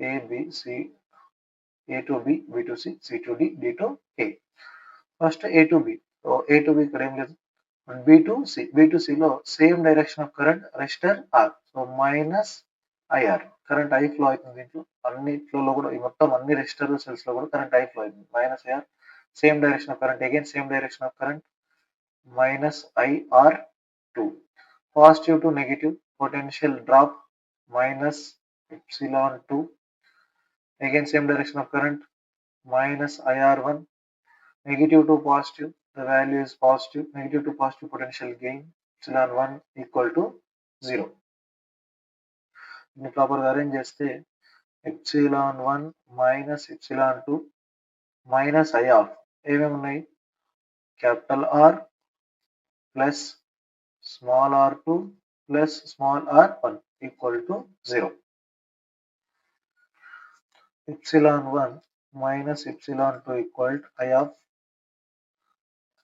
A, B, C, A to B, B to C, C to D, D to A. First A to B. So A to B ఇక్కడ ఏం లేదు. B to C. B to C లో same direction of current resistor R. So minus IR. Current I flow అవుతుంది దీంట్లో. అన్నిట్లలో కూడా ఈ మొత్తం అన్ని రెసిస్టర్ సెల్స్ లో కూడా కరెంట్ I ఫ్లో అవుతుంది. Minus IR. Same direction of current again same direction of current minus IR2. Positive to negative potential drop minus epsilon 2. Again same direction of current minus IR1. Negative to positive, the value is positive. Negative to positive potential gain epsilon 1 equal to 0. దీన్ని ప్రాపర్గా arrange చేస్తే epsilon 1 minus epsilon 2 minus I of ఏమేమి ఉన్నాయి, capital R plus small r2 plus small r1 equal to 0. Epsilon 1 minus epsilon 2 equal to I of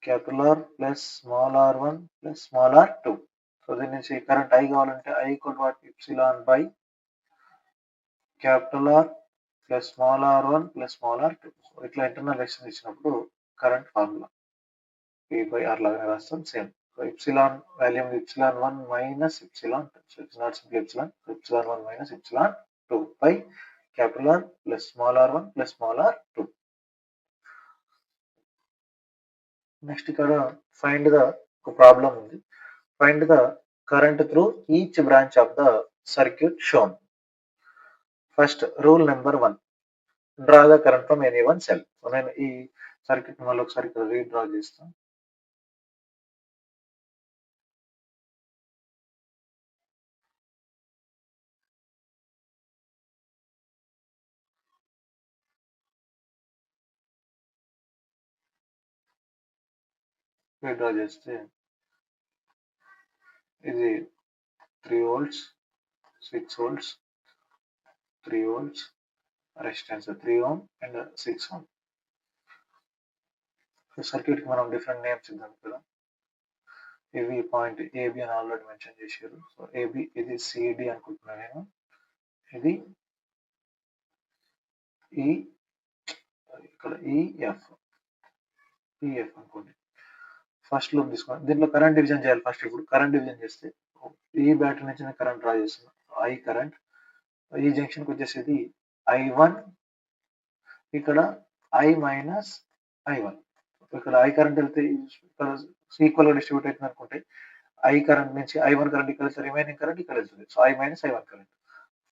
capital R plus small r1 plus small r2. So దీని నుంచి current I కావాలంటే I equal to what? Epsilon by capital R plus small r1 plus small r2. So ఇట్లా internal resistance ఇచ్చినప్పుడు current formula P by R లాగానే రాస్తాం same. So epsilon value epsilon 1 minus epsilon 2. So it's not simply epsilon. So epsilon 1 minus epsilon 2 by capital R plus small r1 plus small r2. Next ఇక్కడ find the ఒక problem ఉంది. Find the current through each branch of the circuit shown. First rule number 1, draw the current from any one cell. So నేను ఈ circuit మళ్ళీ ఒకసారి ఇక్కడ redraw చేస్తాను. Redraw చేస్తే ఇది 3 volts, 6 volts, 3 volts, resistance 3 ohm and 6 ohm. Circuit కి మనం డిఫరెంట్ నేమ్స్ ఇద్దాం ఇక్కడ. ఇవి పాయింట్ AB అని ఆల్రెడీ మెన్షన్ చేశారు. సో AB ఇది CD అనుకుంటున్నా నేను. ఇది ఇక్కడ EF అనుకోండి. ఫస్ట్ లూప్ తీసుకోండి. దీంట్లో కరెంట్ డివిజన్ చేయాలి. ఫస్ట్ ఇప్పుడు కరెంట్ డివిజన్ చేస్తే ఈ బ్యాటరీ నుంచి నేను కరెంట్ డ్రా చేస్తున్నాను. I కరెంట్ ఈ జంక్షన్కి వచ్చేసేది I1, ఇక్కడ I మైనస్ I1. ఇక్కడ I కరెంట్ వెళ్తే ఇక్కడ ఈక్వల్ గా డిస్ట్రిబ్యూట్ అవుతుంది అనుకుంటే I కరెంట్ నుంచి I1 కరెంట్ ఇక్కడ వెళ్తే రిమైనింగ్ కరెంట్ ఇక్కడ వెళ్తుంది. So I minus I1 current.